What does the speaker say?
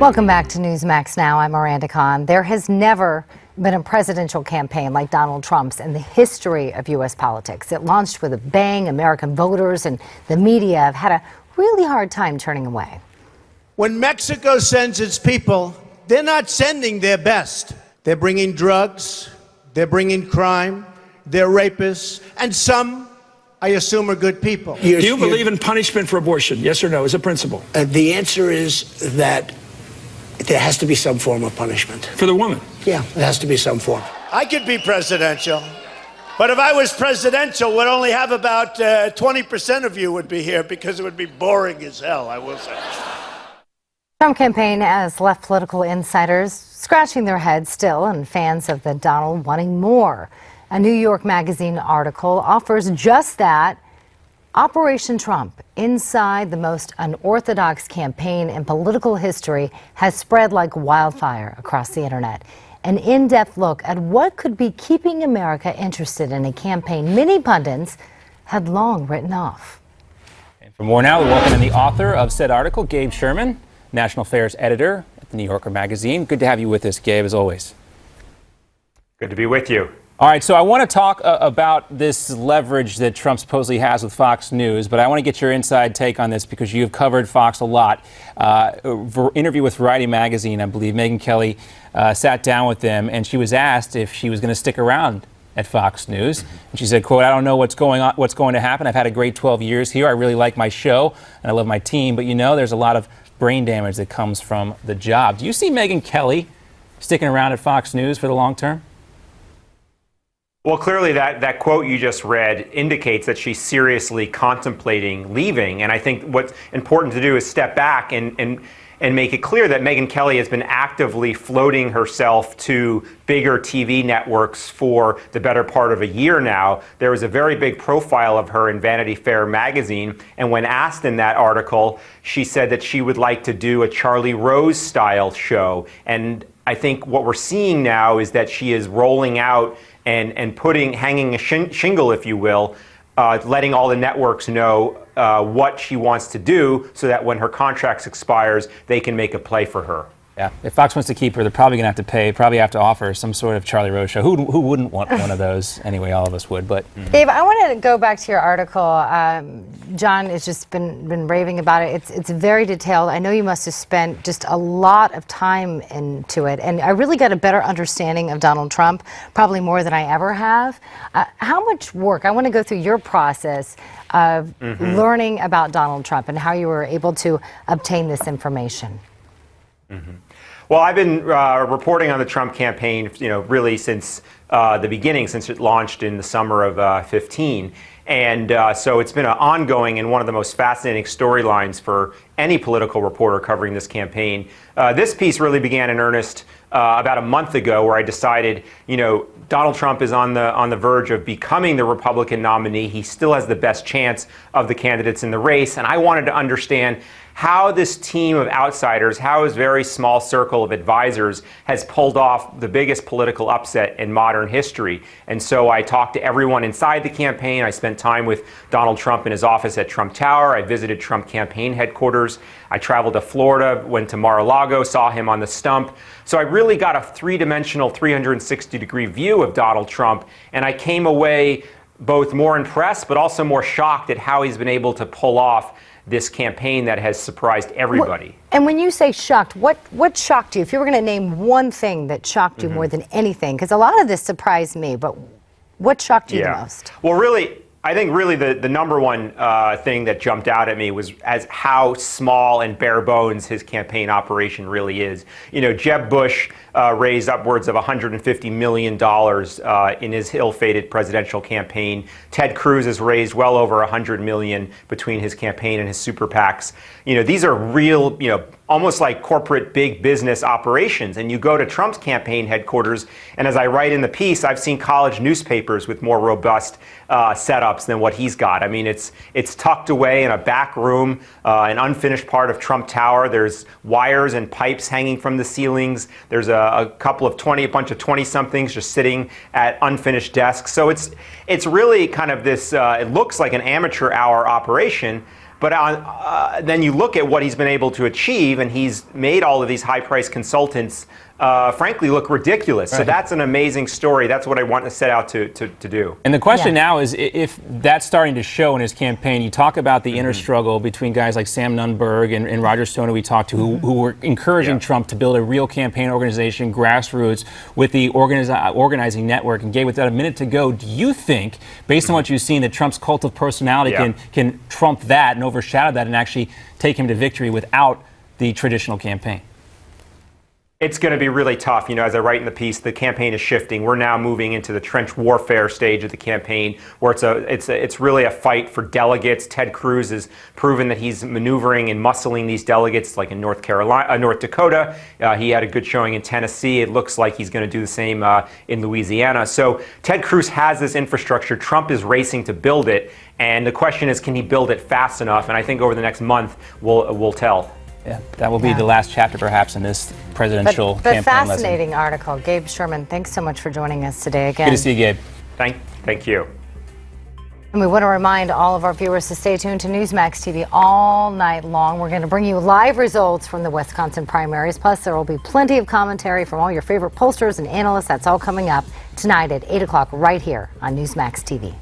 Welcome back to Newsmax Now. I'm Miranda Khan. There has never been a presidential campaign like Donald Trump's in the history of U.S. politics. It launched with a bang. American voters and the media have had a really hard time turning away. When Mexico sends its people, they're not sending their best. They're bringing drugs, they're bringing crime, they're rapists, and some, I assume, are good people. Do you believe in punishment for abortion? Yes or no, as a principle? The answer is that there has to be some form of punishment. For the woman? Yeah, there has to be some form. I could be presidential, but if I was presidential, we'd only have about 20% of you would be here because it would be boring as hell, I will say. Trump campaign has left political insiders scratching their heads still, and fans of the Donald wanting more. A New York Magazine article offers just that. Operation Trump, inside the most unorthodox campaign in political history, has spread like wildfire across the internet. An in-depth look at what could be keeping America interested in a campaign many pundits had long written off. And for more now, we welcome in the author of said article, Gabe Sherman, National Affairs Editor at the New Yorker Magazine. Good to have you with us, Gabe, as always. Good to be with you. All right, so I want to talk about this leverage that Trump supposedly has with Fox News, but I want to get your inside take on this because you've covered Fox a lot. Interview with Variety Magazine, I believe, Megyn Kelly sat down with them, and she was asked if she was going to stick around at Fox News. And she said, quote, "I don't know what's going to happen. I've had a great 12 years here. I really like my show, and I love my team, but you know, there's a lot of brain damage that comes from the job." Do you see Megyn Kelly sticking around at Fox News for the long term? Well, clearly that quote you just read indicates that she's seriously contemplating leaving. And I think what's important to do is step back and make it clear that Megyn Kelly has been actively floating herself to bigger TV networks for the better part of a year now. There was a very big profile of her in Vanity Fair magazine, and when asked in that article, she said that she would like to do a Charlie Rose style show. And I think what we're seeing now is that she is rolling out and hanging a shingle, if you will, letting all the networks know what she wants to do so that when her contract expires, they can make a play for her. Yeah, if Fox wants to keep her, they're probably going to have to offer some sort of Charlie Rose show. Who wouldn't want one of those? Anyway, all of us would, but. Gabe, I want to go back to your article. John has just been raving about it. It's very detailed. I know you must have spent just a lot of time into it, and I really got a better understanding of Donald Trump, probably more than I ever have. How much work? I want to go through your process of learning about Donald Trump and how you were able to obtain this information. Well, I've been reporting on the Trump campaign, really since the beginning, since it launched in the summer of 15. And so it's been an ongoing and one of the most fascinating storylines for any political reporter covering this campaign. This piece really began in earnest about a month ago, where I decided, Donald Trump is on the verge of becoming the Republican nominee. He still has the best chance of the candidates in the race, and I wanted to understand how this team of outsiders, how his very small circle of advisors has pulled off the biggest political upset in modern history. And so I talked to everyone inside the campaign. I spent time with Donald Trump in his office at Trump Tower. I visited Trump campaign headquarters. I traveled to Florida, went to Mar-a-Lago, saw him on the stump. So I really got a three-dimensional, 360-degree view of Donald Trump, and I came away both more impressed but also more shocked at how he's been able to pull off this campaign that has surprised everybody. And when you say shocked, what shocked you? If you were going to name one thing that shocked you more than anything, because a lot of this surprised me, but what shocked you the most? Well, really, I think really the number one thing that jumped out at me was as how small and bare bones his campaign operation really is. Jeb Bush raised upwards of $150 million in his ill-fated presidential campaign. Ted Cruz has raised well over $100 million between his campaign and his super PACs. These are real, almost like corporate big business operations. And you go to Trump's campaign headquarters, and as I write in the piece, I've seen college newspapers with more robust setups than what he's got. I mean, it's tucked away in a back room, an unfinished part of Trump Tower. There's wires and pipes hanging from the ceilings. There's a bunch of 20-somethings just sitting at unfinished desks. So it's really kind of this, it looks like an amateur hour operation. But then you look at what he's been able to achieve, and he's made all of these high-priced consultants, frankly, look ridiculous. Right. So that's an amazing story. That's what I want to set out to do. And the question now is if that's starting to show in his campaign. You talk about the inner struggle between guys like Sam Nunberg and Roger Stone, who we talked to, who were encouraging Trump to build a real campaign organization, grassroots, with the organizing network. And Gabe, with that a minute to go, do you think, based on what you've seen, that Trump's cult of personality can trump that and overshadow that and actually take him to victory without the traditional campaign? It's going to be really tough. You know, as I write in the piece, the campaign is shifting. We're now moving into the trench warfare stage of the campaign, where it's really a fight for delegates. Ted Cruz has proven that he's maneuvering and muscling these delegates, like in North Dakota. He had a good showing in Tennessee. It looks like he's going to do the same in Louisiana. So Ted Cruz has this infrastructure. Trump is racing to build it, and the question is, can he build it fast enough? And I think over the next month, we'll tell. Yeah, that will be the last chapter, perhaps, in this presidential campaign. But fascinating article. Gabe Sherman, thanks so much for joining us today again. Good to see you, Gabe. Thank you. And we want to remind all of our viewers to stay tuned to Newsmax TV all night long. We're going to bring you live results from the Wisconsin primaries. Plus, there will be plenty of commentary from all your favorite pollsters and analysts. That's all coming up tonight at 8 o'clock right here on Newsmax TV.